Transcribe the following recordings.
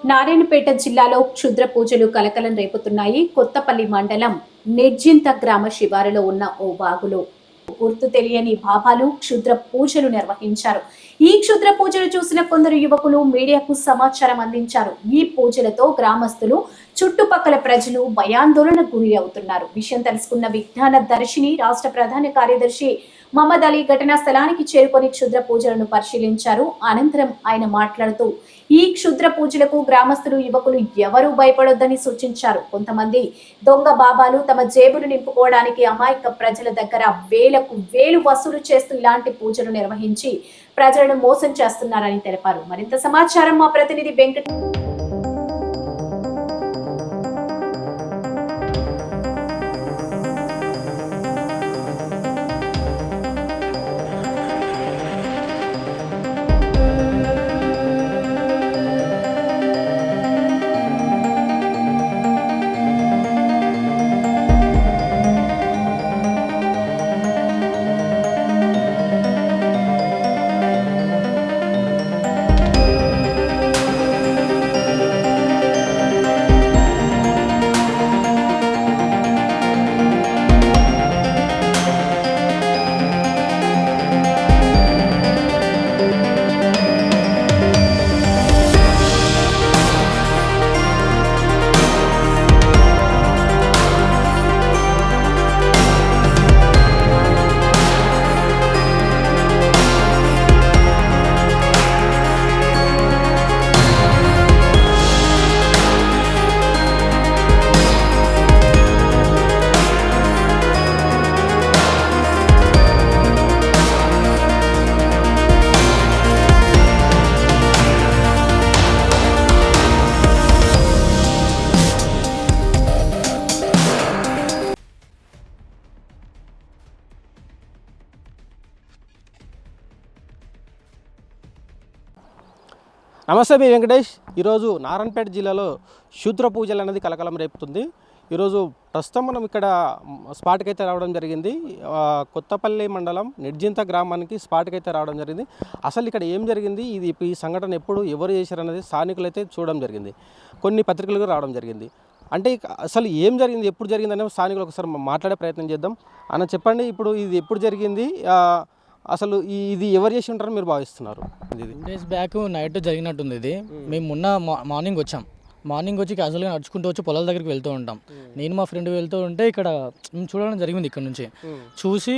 నారాయణపేట జిల్లాలో క్షుద్ర పూజలు కలకలం రేపుతున్నాయి. కొత్తపల్లి మండలం నిర్జింత గ్రామ శివారులో ఉన్న ఓ బాగులో గుర్తు తెలియని బాబాలు క్షుద్ర పూజలు నిర్వహించారు. ఈ క్షుద్ర పూజలు చూసిన కొందరు యువకులు మీడియాకు సమాచారం అందించారు. ఈ పూజలతో గ్రామస్తులు, చుట్టుపక్కల ప్రజలు భయాందోళనకు గురి అవుతున్నారు. విషయం తెలుసుకున్న విజ్ఞాన దర్శిని రాష్ట్ర ప్రధాన కార్యదర్శి మహమ్మద్ అలీ ఘటనా స్థలానికి చేరుకొని క్షుద్ర పూజలను పరిశీలించారు. అనంతరం ఆయన మాట్లాడుతూ ఈ క్షుద్ర పూజలకు గ్రామస్తులు, యువకులు ఎవరూ భయపడొద్దని సూచించారు. కొంతమంది దొంగ బాబాలు తమ జేబులు నింపుకోవడానికి అమాయక ప్రజల దగ్గర వేలకు వేలు వసూలు చేస్తూ ఇలాంటి పూజలు నిర్వహించి ప్రజలను మోసం చేస్తున్నారని తెలిపారు. మరింత సమాచారం మా ప్రతినిధి వెంకట. నమస్తే, మీ వెంకటేష్. ఈరోజు నారాయణపేట జిల్లాలో శూద్ర పూజలు అనేది కలకలం రేపుతుంది. ఈరోజు ప్రస్తుతం మనం ఇక్కడ స్పాట్కి అయితే రావడం జరిగింది. కొత్తపల్లి మండలం నిర్జింత గ్రామానికి స్పాట్కి అయితే రావడం జరిగింది. అసలు ఇక్కడ ఏం జరిగింది, ఈ సంఘటన ఎప్పుడు ఎవరు చేశారనేది స్థానికులు అయితే చూడడం జరిగింది. కొన్ని పత్రికలకు రావడం జరిగింది. అంటే అసలు ఏం జరిగింది, ఎప్పుడు జరిగింది అనేది స్థానికులు ఒకసారి మాట్లాడే ప్రయత్నం చేద్దాం. అన్న చెప్పండి, ఇప్పుడు ఇది ఎప్పుడు జరిగింది, అసలు ఇది ఎవరు చేసి ఉంటారని మీరు భావిస్తున్నారు? 2 days బ్యాక్ నైట్ జరిగినట్టుంది ఇది. మేము మొన్న మార్నింగ్ వచ్చి క్యాజువల్గా నడుచుకుంటూ వచ్చి పొలాల దగ్గరికి వెళ్తూ ఉంటాం. నేను మా ఫ్రెండ్ వెళ్తూ ఉంటే ఇక్కడ మేము చూడడం జరిగింది. ఇక్కడ నుంచి చూసి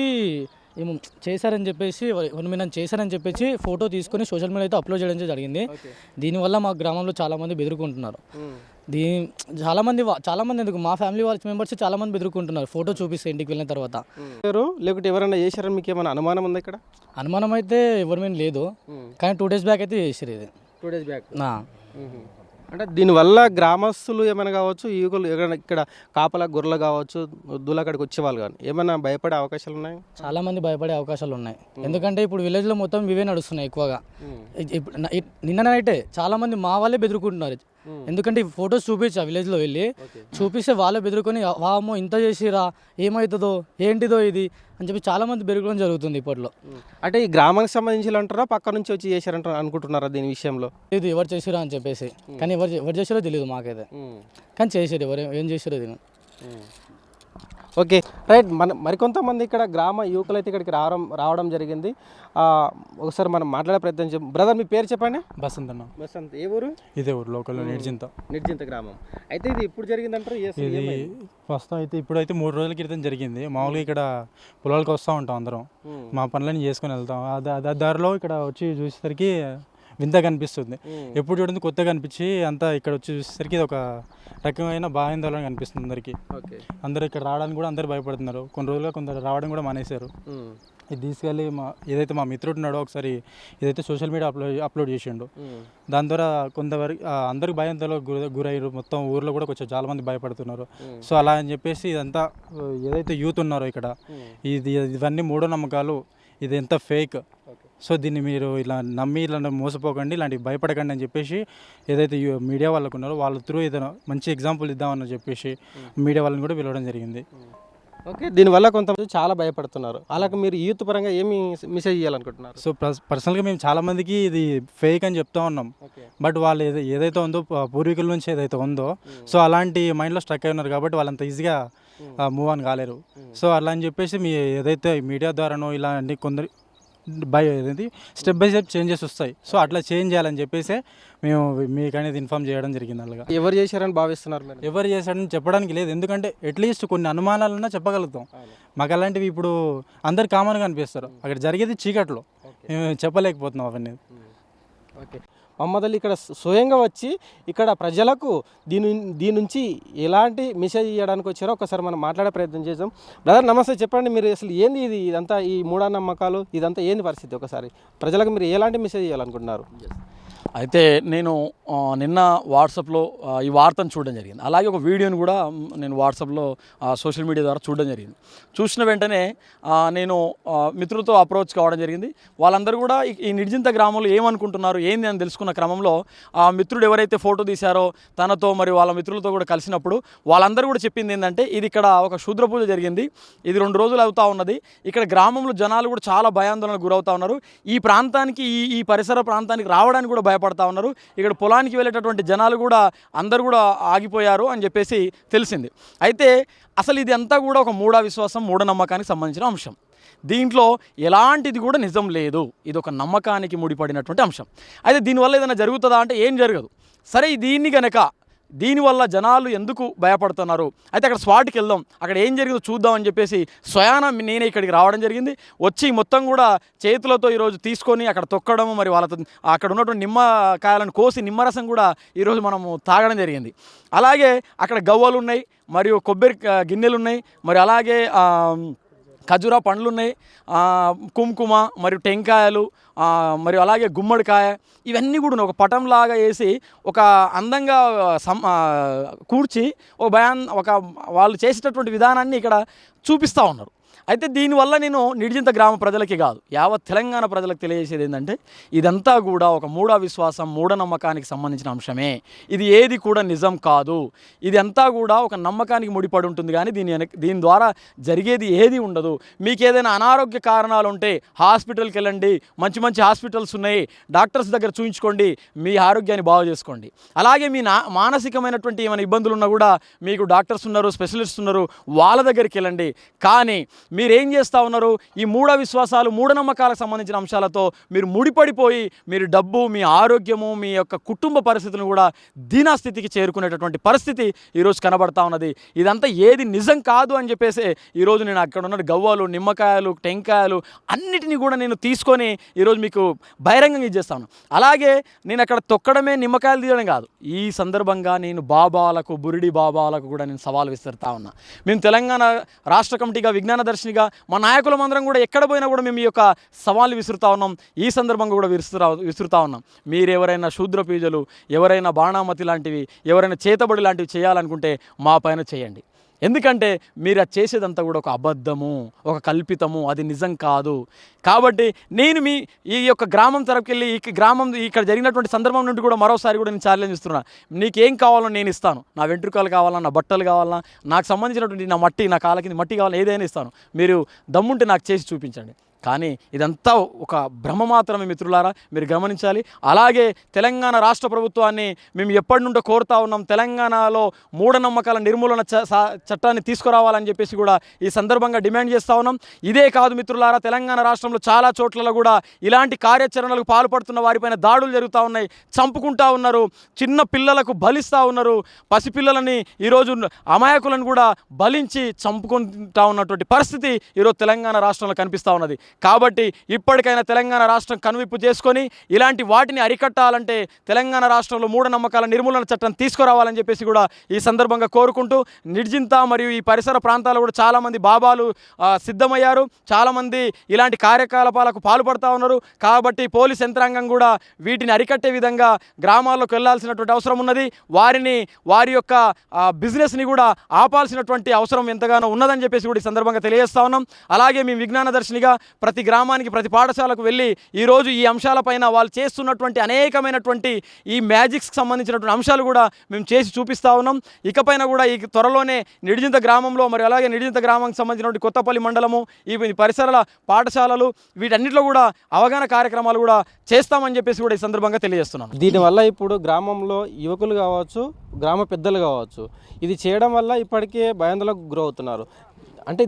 ఏమో చేశారని చెప్పేసి ఫోటో తీసుకొని సోషల్ మీడియా అయితే అప్లోడ్ చేయడం జరిగింది. దీనివల్ల మా గ్రామంలో చాలామంది బెదురుకుంటున్నారు. చాలామంది ఎందుకు, మా ఫ్యామిలీ మెంబర్స్ చాలామంది బెదురుకుంటున్నారు ఫోటో చూపిస్తే ఇంటికి వెళ్ళిన తర్వాత. లేకుంటే ఎవరైనా చేశారని మీకు ఏమైనా అనుమానం ఉందా? ఇక్కడ అనుమానం అయితే ఎవరి మీద లేదు, కానీ 2 days బ్యాక్ అయితే చేశారు ఇది. 2 days బ్యాక్ అంటే దీనివల్ల గ్రామస్తులు ఏమైనా కావచ్చు, యువకులు ఇక్కడ కాపలా గొర్రెలు కావచ్చు, వద్దులు అక్కడికి వచ్చేవాళ్ళు కానీ ఏమైనా భయపడే అవకాశాలు ఉన్నాయి? చాలా మంది భయపడే అవకాశాలు ఉన్నాయి. ఎందుకంటే ఇప్పుడు విలేజ్లో మొత్తం ఇవే నడుస్తున్నాయి ఎక్కువగా. నిన్న నైటే చాలా మంది మా వాళ్ళే బెదురుకుంటున్నారు. ఎందుకంటే ఈ ఫొటోస్ చూపించా విలేజ్లో వెళ్ళి చూపిస్తే వాళ్ళే బెదురుకొని వామో ఇంత చేసిరా, ఏమవుతుందో ఏంటిదో ఇది అని చెప్పి చాలా మంది బెదరడం జరుగుతుంది ఇప్పట్లో. అంటే ఈ గ్రామానికి సంబంధించి అంటారా, పక్క నుంచి వచ్చి చేశారంటారా అనుకుంటున్నారా దీని విషయంలో? ఇది ఎవరు చేసిరా అని చెప్పేసి, కానీ ఎవరు చేసారో తెలియదు మాకైతే, కానీ చేసారు ఎవరు ఏం చేసారో దీన్ని. Okay, right. మరికొంతమంది ఇక్కడ గ్రామ యువకులు అయితే ఇక్కడికి రావడం జరిగింది. ఒకసారి మనం మాట్లాడే ప్రయత్నం చేద్దాం. బ్రదర్, మీ పేరు చెప్పండి. బసంత్ అన్న. బసంత్, ఏ ఊరు? ఇదే ఊరు, లోకల్ నిర్జింత గ్రామం. అయితే ఇది ఎప్పుడు జరిగింది అంటారు? ఇది ప్రస్తుతం అయితే ఇప్పుడైతే 3 రోజుల క్రితం జరిగింది. మామూలుగా ఇక్కడ పొలాలకు వస్తూ ఉంటాం అందరం, మా పనులన్నీ చేసుకొని వెళ్తాం. దారిలో ఇక్కడ వచ్చి చూసేసరికి వింత కనిపిస్తుంది. ఎప్పుడు చూడండి కొత్తగా కనిపించి అంతా ఇక్కడ వచ్చి చూసేసరికి ఇది ఒక రకమైన భయాందోళన కనిపిస్తుంది అందరికీ. అందరూ ఇక్కడ రావడానికి కూడా అందరూ భయపడుతున్నారు. కొన్ని రోజులుగా కొందరు రావడం కూడా మానేశారు. ఇది తీసుకెళ్ళి ఏదైతే మా మిత్రుడు ఉన్నాడో ఒకసారి ఇదైతే సోషల్ మీడియా అప్లోడ్ చేసిండు. దాని ద్వారా కొంతవరకు అందరికి భయాందోళన గురయ్యారు. మొత్తం ఊర్లో కూడా కొంచెం చాలా మంది భయపడుతున్నారు. సో అలా అని చెప్పేసి ఇదంతా ఏదైతే యూత్ ఉన్నారో ఇక్కడ ఇవన్నీ మూఢనమ్మకాలు, ఇది ఎంత ఫేక్. సో దీన్ని మీరు ఇలా నమ్మి ఇలా మోసపోకండి, ఇలాంటివి భయపడకండి అని చెప్పేసి ఏదైతే మీడియా వాళ్ళకు ఉన్నారో వాళ్ళ త్రూ ఏదైనా మంచి ఎగ్జాంపుల్ ఇద్దామని చెప్పేసి మీడియా వాళ్ళని కూడా పిలవడం జరిగింది. ఓకే, దీనివల్ల కొంతమంది చాలా భయపడుతున్నారు. అలాగే మీరు యూత్ పరంగా ఏమి మెసేజ్ చేయాలనుకుంటున్నారు? సో పర్సనల్గా మేము చాలామందికి ఇది ఫేక్ అని చెప్తా ఉన్నాం. బట్ వాళ్ళు ఏదైతే ఉందో పూర్వీకుల నుంచి ఏదైతే ఉందో సో అలాంటి మైండ్లో స్ట్రక్ అయి ఉన్నారు కాబట్టి వాళ్ళంత ఈజీగా మూవ్ ఆన్ కాలేరు. సో అలా అని చెప్పేసి మీ ఏదైతే మీడియా ద్వారానో ఇలా అన్ని కొందరు ఏదైతే స్టెప్ బై స్టెప్ చేంజెస్ వస్తాయి. సో అట్లా చేంజ్ చేయాలని చెప్పేసి మేము మీకు అనేది ఇన్ఫామ్ చేయడం జరిగింది. అలాగా ఎవరు చేశారని భావిస్తున్నారు మీరు? ఎవరు చేశాడని చెప్పడానికి లేదు, ఎందుకంటే అట్లీస్ట్ కొన్ని అనుమానాలన్నా చెప్పగలుగుతాం. మాకు అలాంటివి ఇప్పుడు అందరు కామన్గా అనిపిస్తారు, అక్కడ జరిగేది చీకట్లో, మేము చెప్పలేకపోతున్నాం అవన్నీ. ఓకే, మహమ్మద్ అలీ ఇక్కడ స్వయంగా వచ్చి ఇక్కడ ప్రజలకు దీని నుంచి ఎలాంటి మెసేజ్ ఇవ్వడానికి వచ్చారో ఒకసారి మనం మాట్లాడే ప్రయత్నం చేద్దాం. బ్రదర్ నమస్తే, చెప్పండి మీరు అసలు ఏంది ఇదంతా ఈ మూఢనమ్మకాలు ఇదంతా ఏంది పరిస్థితి? ఒకసారి ప్రజలకు మీరు ఎలాంటి మెసేజ్ ఇవ్వాలనుకుంటున్నారు? అయితే నేను నిన్న వాట్సాప్లో ఈ వార్తను చూడడం జరిగింది. అలాగే ఒక వీడియోని కూడా నేను వాట్సాప్లో సోషల్ మీడియా ద్వారా చూడడం జరిగింది. చూసిన వెంటనే నేను మిత్రులతో అప్రోచ్ కావడం జరిగింది. వాళ్ళందరూ కూడా ఈ నిర్జింత గ్రామంలో ఏమనుకుంటున్నారు ఏంది అని తెలుసుకున్న క్రమంలో ఆ మిత్రుడు ఎవరైతే ఫోటో తీశారో తనతో మరి వాళ్ళ మిత్రులతో కూడా కలిసినప్పుడు వాళ్ళందరూ కూడా చెప్పింది ఏంటంటే ఇది ఇక్కడ ఒక శూద్ర పూజ జరిగింది, ఇది 2 రోజులు అవుతూ ఉన్నది. ఇక్కడ గ్రామంలో జనాలు కూడా చాలా భయాందోళనకు గురవుతూ ఉన్నారు. ఈ ప్రాంతానికి ఈ పరిసర ప్రాంతానికి రావడానికి కూడా భయపడతా ఉన్నారు. ఇక్కడ పొలానికి వెళ్ళేటటువంటి జనాలు కూడా అందరూ కూడా ఆగిపోయారు అని చెప్పేసి తెలిసింది. అయితే అసలు ఇది అంతా కూడా ఒక మూఢవిశ్వాసం, మూఢనమ్మకానికి సంబంధించిన అంశం. దీంట్లో ఎలాంటిది కూడా నిజం లేదు, ఇది ఒక నమ్మకానికి ముడిపడినటువంటి అంశం. అయితే దీనివల్ల ఏదైనా జరుగుతుందా అంటే ఏం జరగదు. సరే, దీనివల్ల జనాలు ఎందుకు భయపడుతున్నారు, అయితే అక్కడ స్పాట్కి వెళ్దాం, అక్కడ ఏం జరిగిందో చూద్దాం అని చెప్పేసి స్వయాన నేనే ఇక్కడికి రావడం జరిగింది. వచ్చి మొత్తం కూడా చేతులతో ఈరోజు తీసుకొని అక్కడ తొక్కడం, మరి వాళ్ళతో అక్కడ ఉన్నటువంటి నిమ్మకాయలను కోసి నిమ్మరసం కూడా ఈరోజు మనము తాగడం జరిగింది. అలాగే అక్కడ గవ్వలు ఉన్నాయి, మరియు కొబ్బరి గిన్నెలు ఉన్నాయి, మరి అలాగే ఖజూరా పండ్లు ఉన్నాయి, కుంకుమ మరియు టెంకాయలు, మరియు అలాగే గుమ్మడికాయ, ఇవన్నీ కూడా ఒక పటంలాగా వేసి ఒక అందంగా కూర్చి ఒక వాళ్ళు చేసేటటువంటి విధానాన్ని ఇక్కడ చూపిస్తూ ఉన్నారు. అయితే దీనివల్ల నేను నిర్జింత గ్రామ ప్రజలకి కాదు, యావత్ తెలంగాణ ప్రజలకు తెలియజేసేది ఏంటంటే ఇదంతా కూడా ఒక మూఢవిశ్వాసం, మూఢనమ్మకానికి సంబంధించిన అంశమే. ఇది ఏది కూడా నిజం కాదు. ఇది అంతా కూడా ఒక నమ్మకానికి ముడిపడి ఉంటుంది, కానీ దీని ద్వారా జరిగేది ఏది ఉండదు. మీకు ఏదైనా అనారోగ్య కారణాలు ఉంటే హాస్పిటల్కి వెళ్ళండి, మంచి మంచి హాస్పిటల్స్ ఉన్నాయి, డాక్టర్స్ దగ్గర చూయించుకోండి, మీ ఆరోగ్యాన్ని బాగు చేసుకోండి. అలాగే మీ మానసికమైనటువంటి ఏమైనా ఇబ్బందులు ఉన్నా కూడా మీకు డాక్టర్స్ ఉన్నారు, స్పెషలిస్ట్స్ ఉన్నారు, వాళ్ళ దగ్గరికి వెళ్ళండి. కానీ మీరేం చేస్తూ ఉన్నారు, ఈ మూఢవిశ్వాసాలు, మూఢనమ్మకాలకు సంబంధించిన అంశాలతో మీరు ముడిపడిపోయి మీరు డబ్బు, మీ ఆరోగ్యము, మీ యొక్క కుటుంబ పరిస్థితులను కూడా దీనాస్థితికి చేరుకునేటటువంటి పరిస్థితి ఈరోజు కనబడతా ఉన్నది. ఇదంతా ఏది నిజం కాదు అని చెప్పేసి ఈరోజు నేను అక్కడ ఉన్న గవ్వలు, నిమ్మకాయలు, టెంకాయలు అన్నిటినీ కూడా నేను తీసుకొని ఈరోజు మీకు బహిరంగంగా ఇచ్చేస్తాను. అలాగే నేను అక్కడ తొక్కడమే, నిమ్మకాయలు తీయడం కాదు, ఈ సందర్భంగా నేను బాబాలకు, బురిడి బాబాలకు కూడా నేను సవాల్ విసురుతా ఉన్నా. మేము తెలంగాణ రాష్ట్ర కమిటీగా, విజ్ఞాన దర్శనిగా మా నాయకులం అందరం కూడా ఎక్కడ పోయినా కూడా మేము ఈ యొక్క సవాళ్ళు విసురుతా ఉన్నాం. ఈ సందర్భంగా కూడా విసురుతా ఉన్నాం. మీరు ఎవరైనా శూద్ర పూజలు, ఎవరైనా బాణామతి లాంటివి, ఎవరైనా చేతబడి లాంటివి చేయాలనుకుంటే మా పైన చేయండి. ఎందుకంటే మీరు అది చేసేదంతా కూడా ఒక అబద్ధము, ఒక కల్పితము, అది నిజం కాదు. కాబట్టి నేను ఈ యొక్క గ్రామం తరపుకెళ్ళి ఇక్కడ జరిగినటువంటి సందర్భం నుండి కూడా మరోసారి కూడా నేను ఛాలెంజ్ ఇస్తున్నా. నీకేం కావాలో నేను ఇస్తాను. నా వెంట్రుకలు కావాలా, నా బట్టలు కావాలా, నాకు సంబంధించినటువంటి నా మట్టి, నా కాళ్ళ కింద మట్టి కావాలా, ఏదైనా ఇస్తాను. మీరు దమ్ముంటే నాకు చేసి చూపించండి. కానీ ఇదంతా ఒక భ్రమ మాత్రమే మిత్రులారా, మీరు గమనించాలి. అలాగే తెలంగాణ రాష్ట్ర ప్రభుత్వాన్ని మేము ఎప్పటి నుండో కోరుతా ఉన్నాం, తెలంగాణలో మూఢనమ్మకాల నిర్మూలన చట్టాన్ని తీసుకురావాలని చెప్పేసి కూడా ఈ సందర్భంగా డిమాండ్ చేస్తూ ఉన్నాం. ఇదే కాదు మిత్రులారా, తెలంగాణ రాష్ట్రంలో చాలా చోట్లలో కూడా ఇలాంటి కార్యాచరణలకు పాల్పడుతున్న వారిపైన దాడులు జరుగుతూ ఉన్నాయి, చంపుకుంటా ఉన్నారు, చిన్న పిల్లలకు బలిస్తూ ఉన్నారు, పసిపిల్లలని ఈరోజు అమాయకులను కూడా బలించి చంపుకుంటా ఉన్నటువంటి పరిస్థితి ఈరోజు తెలంగాణ రాష్ట్రంలో కనిపిస్తూ ఉన్నది. కాబట్టి ఇప్పటికైనా తెలంగాణ రాష్ట్రం కనువిప్పు చేసుకొని ఇలాంటి వాటిని అరికట్టాలంటే తెలంగాణ రాష్ట్రంలో మూఢనమ్మకాల నిర్మూలన చట్టం తీసుకురావాలని చెప్పేసి కూడా ఈ సందర్భంగా కోరుకుంటూ, నిర్జింత మరియు ఈ పరిసర ప్రాంతాల్లో కూడా చాలామంది బాబాలు సిద్ధమయ్యారు, చాలామంది ఇలాంటి కార్యకలాపాలకు పాల్పడుతూ ఉన్నారు. కాబట్టి పోలీస్ యంత్రాంగం కూడా వీటిని అరికట్టే విధంగా గ్రామాల్లోకి వెళ్లాల్సినటువంటి అవసరం ఉన్నది. వారి యొక్క బిజినెస్ని కూడా ఆపాల్సినటువంటి అవసరం ఎంతగానో ఉన్నదని చెప్పేసి కూడా ఈ సందర్భంగా తెలియజేస్తా ఉన్నాం. అలాగే మేము విజ్ఞాన దర్శనిగా ప్రతి గ్రామానికి ప్రతి పాఠశాలకు వెళ్ళి ఈరోజు ఈ అంశాలపైన వాళ్ళు చేస్తున్నటువంటి అనేకమైనటువంటి ఈ మ్యాజిక్స్కి సంబంధించినటువంటి అంశాలు కూడా మేము చేసి చూపిస్తూ ఉన్నాం. ఇకపైన కూడా ఈ త్వరలోనే నిడిజింత గ్రామంలో మరి అలాగే నిడిజింత గ్రామానికి సంబంధించినటువంటి కొత్తపల్లి మండలము ఈ పరిసరాల పాఠశాలలు వీటన్నిటిలో కూడా అవగాహన కార్యక్రమాలు కూడా చేస్తామని చెప్పేసి కూడా ఈ సందర్భంగా తెలియజేస్తున్నాను. దీనివల్ల ఇప్పుడు గ్రామంలో యువకులు కావచ్చు, గ్రామ పెద్దలు కావచ్చు, ఇది చేయడం వల్ల ఇప్పటికే భయాందోళనకు గురవుతున్నారు. అంటే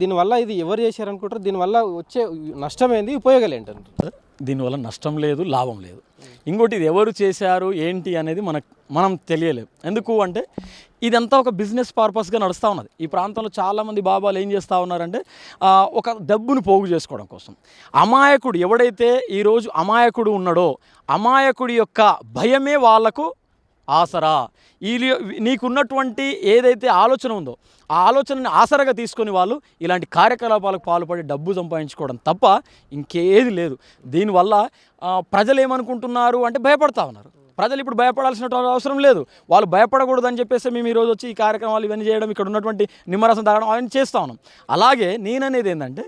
దీనివల్ల ఇది ఎవరు చేశారనుకుంటారు? దీనివల్ల వచ్చే నష్టం ఏంది, ఉపయోగాలు ఏంటంటారు? దీనివల్ల నష్టం లేదు, లాభం లేదు. ఇంకోటి ఇది ఎవరు చేశారు ఏంటి అనేది మనం తెలియలేదు. ఎందుకు అంటే ఇదంతా ఒక బిజినెస్ పర్పస్గా నడుస్తూ ఉన్నది. ఈ ప్రాంతంలో చాలామంది బాబాలు ఏం చేస్తూ ఉన్నారంటే ఒక డబ్బును పోగు చేసుకోవడం కోసం అమాయకుడు ఎవడైతే ఈరోజు అమాయకుడు ఉన్నాడో అమాయకుడి యొక్క భయమే వాళ్లకు ఆసరా. నీకున్నటువంటి ఏదైతే ఆలోచన ఉందో ఆ ఆలోచనని ఆసరాగా తీసుకొని వాళ్ళు ఇలాంటి కార్యకలాపాలకు పాల్పడి డబ్బు సంపాదించుకోవడం తప్ప ఇంకేది లేదు. దీనివల్ల ప్రజలు ఏమనుకుంటున్నారు అంటే భయపడతా ఉన్నారు. ప్రజలు ఇప్పుడు భయపడాల్సిన అవసరం లేదు. వాళ్ళు భయపడకూడదని చెప్పేసి మేము ఈరోజు వచ్చి ఈ కార్యక్రమాలు ఇవన్నీ చేయడం, ఇక్కడ ఉన్నటువంటి నిమ్మరసం తాగడం అవన్నీ చేస్తూ ఉన్నాం. అలాగే నేననేది ఏంటంటే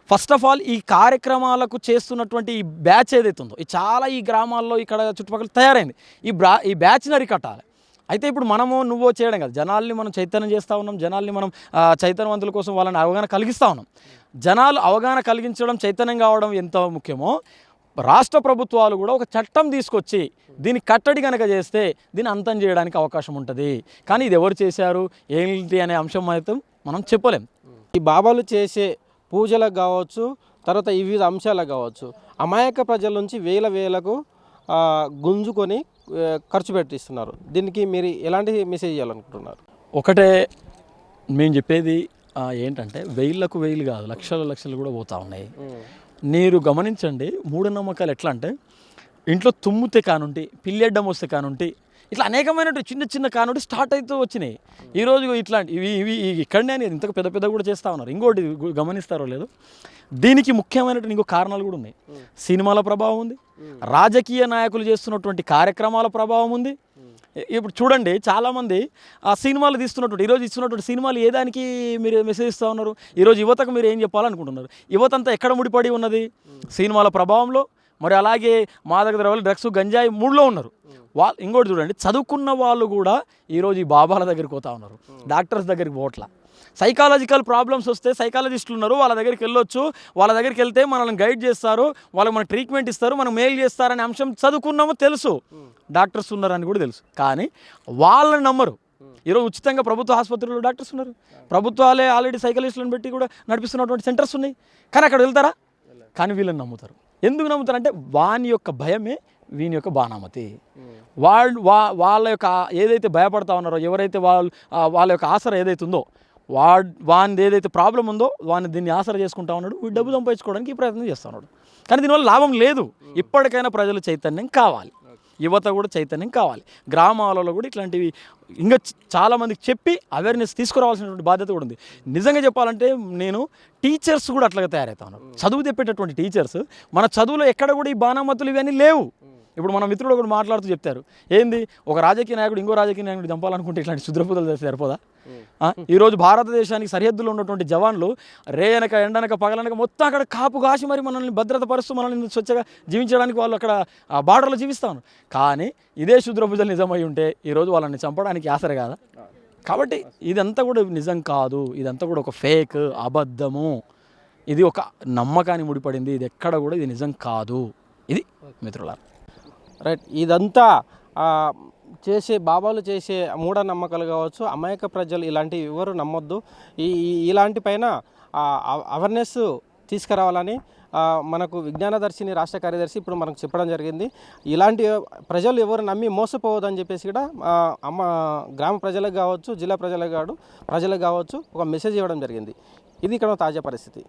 ఫస్ట్ ఆఫ్ ఆల్ ఈ కార్యక్రమాలకు చేస్తున్నటువంటి ఈ బ్యాచ్ ఏదైతే ఉందో ఈ చాలా ఈ గ్రామాల్లో ఇక్కడ చుట్టుపక్కల తయారైంది. ఈ బ్యాచ్ని అరికట్టాలి. అయితే ఇప్పుడు నువ్వు చేయడం కాదు, జనాల్ని మనం చైతన్యం చేస్తూ ఉన్నాం. జనాల్ని మనం చైతన్యవంతుల కోసం వాళ్ళని అవగాహన కలిగిస్తూ ఉన్నాం. జనాలు అవగాహన కలిగించడం, చైతన్యం కావడం ఎంత ముఖ్యమో రాష్ట్ర ప్రభుత్వాలు కూడా ఒక చట్టం తీసుకొచ్చి దీన్ని కట్టడి కనుక చేస్తే దీన్ని అంతం చేయడానికి అవకాశం ఉంటుంది. కానీ ఇది ఎవరు చేశారు ఏంటి అనే అంశం అయితే మనం చెప్పలేం. ఈ బాబాలు చేసే పూజలకు కావచ్చు, తర్వాత వివిధ అంశాలకు కావచ్చు, అమాయక ప్రజల నుంచి వేలకు గుంజుకొని ఖర్చు పెట్టిస్తున్నారు. దీనికి మీరు ఎలాంటి మెసేజ్ ఇవ్వాలనుకుంటున్నారు? ఒకటే మేము చెప్పేది ఏంటంటే వేలకు కాదు, లక్షలు కూడా పోతూ ఉన్నాయి. మీరు గమనించండి, మూఢనమ్మకాలు ఎట్లా అంటే ఇంట్లో తుమ్మితే కానుంటి, పిల్లెడ్డం వస్తే కానుంటి, ఇట్లా అనేకమైనటువంటి చిన్న కానుంటి స్టార్ట్ అవుతూ వచ్చినాయి. ఈరోజు ఇట్లాంటి ఇవి ఇక్కడనే అనేది ఇంతకు పెద్ద కూడా చేస్తూ ఉన్నారు. ఇంకోటి గమనిస్తారో లేదు, దీనికి ముఖ్యమైనటువంటి ఇంకో కారణాలు కూడా ఉన్నాయి. సినిమాల ప్రభావం ఉంది, రాజకీయ నాయకులు చేస్తున్నటువంటి కార్యక్రమాల ప్రభావం ఉంది. ఇప్పుడు చూడండి, చాలామంది ఆ సినిమాలు తీస్తున్నటువంటి ఈరోజు ఇస్తున్నటువంటి సినిమాలు ఏ దానికి మీరు మెసేజ్ ఇస్తూ ఉన్నారు? ఈరోజు యువతకు మీరు ఏం చెప్పాలనుకుంటున్నారు? యువత అంతా ఎక్కడ ముడిపడి ఉన్నది? సినిమాల ప్రభావంలో, మరి అలాగే మాదక ద్రవ్యాలు, డ్రగ్స్, గంజాయి మూడులో ఉన్నారు. ఇంకోటి చూడండి, చదువుకున్న వాళ్ళు కూడా ఈరోజు ఈ బాబాల దగ్గరికి పోతా ఉన్నారు, డాక్టర్స్ దగ్గరికి పోవట్లా. సైకాలజికల్ ప్రాబ్లమ్స్ వస్తే సైకాలజిస్టులు ఉన్నారు, వాళ్ళ దగ్గరికి వెళ్ళొచ్చు. వాళ్ళ దగ్గరికి వెళ్తే మనల్ని గైడ్ చేస్తారు, వాళ్ళకి మనకు ట్రీట్మెంట్ ఇస్తారు, మనం మేలు చేస్తారనే అంశం చదువుకున్నామో తెలుసు, డాక్టర్స్ ఉన్నారని కూడా తెలుసు. కానీ వాళ్ళని నమ్మరు. ఈరోజు ఉచితంగా ప్రభుత్వ ఆసుపత్రుల్లో డాక్టర్స్ ఉన్నారు, ప్రభుత్వాలే ఆల్రెడీ సైకాలజిస్టులను పెట్టి కూడా నడిపిస్తున్నటువంటి సెంటర్స్ ఉన్నాయి. కానీ అక్కడ వెళ్తారా? కానీ వీళ్ళని నమ్ముతారు. ఎందుకు నమ్ముతారంటే వాని యొక్క భయమే వీని యొక్క బాణామతి. వాళ్ళ యొక్క ఏదైతే భయపడతా ఉన్నారో, ఎవరైతే వాళ్ళ యొక్క ఆసరా ఏదైతే ఉందో, వాని ఏదైతే ప్రాబ్లం ఉందో వాడిని దీన్ని ఆసరా చేసుకుంటా ఉన్నాడు, వీడు డబ్బు సంపాదించుకోవడానికి ఈ ప్రయత్నం చేస్తూ ఉన్నాడు. కానీ దీనివల్ల లాభం లేదు. ఇప్పటికైనా ప్రజలు చైతన్యం కావాలి, యువత కూడా చైతన్యం కావాలి. గ్రామాలలో కూడా ఇట్లాంటివి ఇంకా చాలామందికి చెప్పి అవేర్నెస్ తీసుకురావాల్సినటువంటి బాధ్యత కూడా ఉంది. నిజంగా చెప్పాలంటే నేను టీచర్స్ కూడా అట్లాగే తయారవుతా ఉన్నారు. చదువు చెప్పేటటువంటి టీచర్స్ మన చదువులో ఎక్కడ కూడా ఈ బాణామతులు ఇవన్నీ లేవు. ఇప్పుడు మన మిత్రుడు ఒకటి మాట్లాడుతూ చెప్తారు, ఏంది ఒక రాజకీయ నాయకుడు ఇంకో రాజకీయ నాయకుడు చంపాలనుకుంటే ఇట్లాంటి శుద్రపూతలు చేస్తే సరిపోదా? ఈరోజు భారతదేశానికి సరిహద్దులో ఉన్నటువంటి జవాన్లు రేయనక ఎండనక పగలనక మొత్తం అక్కడ కాపు కాసి మరి మనల్ని భద్రత పరుస్తూ మనల్ని స్వచ్ఛగా జీవించడానికి వాళ్ళు అక్కడ ఆ బార్డర్లో జీవిస్తాను. కానీ ఇదే శుద్రపూజలు నిజమై ఉంటే ఈరోజు వాళ్ళని చంపడానికి ఆసరే కాదా? కాబట్టి ఇదంతా కూడా నిజం కాదు, ఇదంతా కూడా ఒక ఫేక్, అబద్ధము. ఇది ఒక నమ్మకాన్ని ముడిపడింది, ఇది ఎక్కడ కూడా ఇది నిజం కాదు. ఇది మిత్రులారా. రైట్, ఇదంతా బాబాలు చేసే మూఢనమ్మకాలు కావచ్చు, అమాయక ప్రజలు ఇలాంటివి ఎవరు నమ్మొద్దు. ఇలాంటి పైన అవేర్నెస్ తీసుకురావాలని మనకు విజ్ఞానదర్శిని రాష్ట్ర కార్యదర్శి ఇప్పుడు మనకు చెప్పడం జరిగింది. ఇలాంటి ప్రజలు ఎవరు నమ్మి మోసపోవద్దని చెప్పేసి కూడా గ్రామ ప్రజలకు కావచ్చు, జిల్లా ప్రజలకు కావచ్చు ఒక మెసేజ్ ఇవ్వడం జరిగింది. ఇది ఇక్కడ తాజా పరిస్థితి.